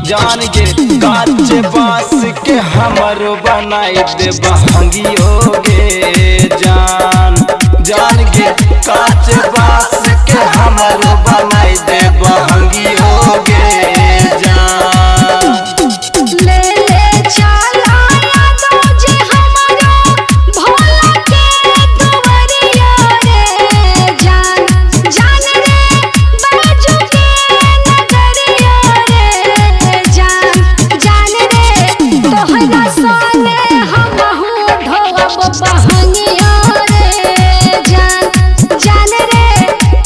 जान के काच बास के हमरो बनाई दे बहंगियो गे जान जान के काच बास के हमरो बनाई दे बहंगियो गे जान ले ले चला दो जे हमारो भोला के दुवरिया रे जान जान रे बाजू के नगरिया रे जान जान रे तोहरा सोने हमहू ढोब बहंगिया रे जान जान रे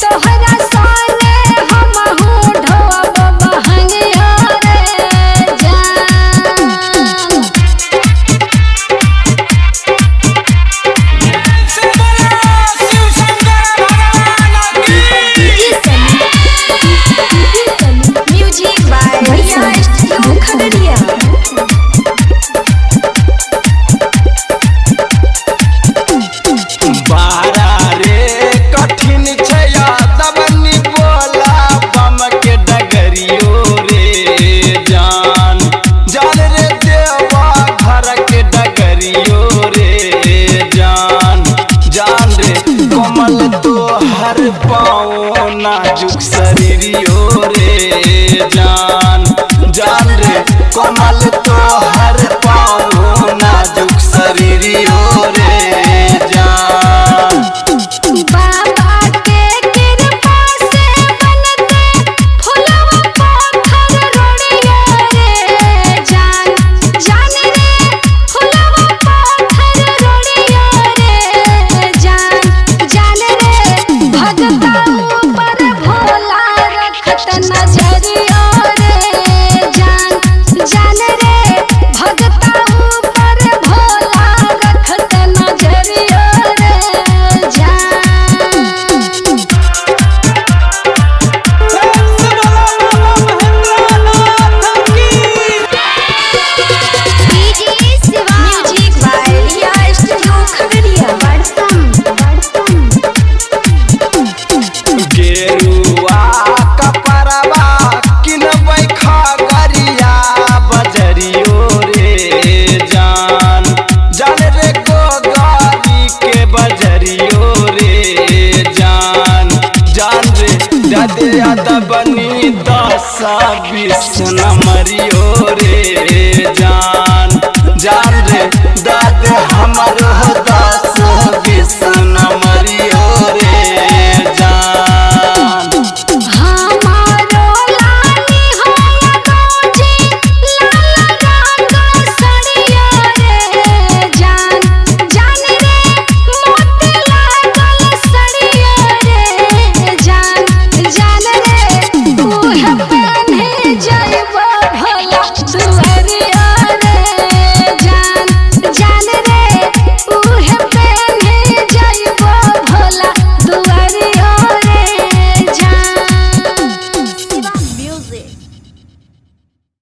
तोहरा सोने हमहू ढोब बहंगिया रे जान म्यूजिक बाय भैया खगड़िया बारा रे कठिन छै यादवनी बोला बम के डगरियो रे जान जान रे देवा घर के डगरियो रे जान जान रे कोमल तो हर पाओ नाजुक शरीरियो रे जान जान रे कोमल तो हर पाओ नाजुक शरीरियो रे जान बाबा के कृपा से बनते फुलवा पाथर रोड़िया रे जान जान रे फुलवा पाथर रोड़िया रे जान जान रे भगता ऊपर भोला रखत नजरिया रे जान जान रे भगता ऊपर भोला रखत नजरिया रे जान music by Riya studio Khagaria गेरुआ कपरवा किनबै खगड़िया बजरियो रे जान जान रे गोगारी के बजरियो रे जान जान रे दादे यादवनी 10-20 नंबरियो रे जान जान रे दादे हमरो 10-20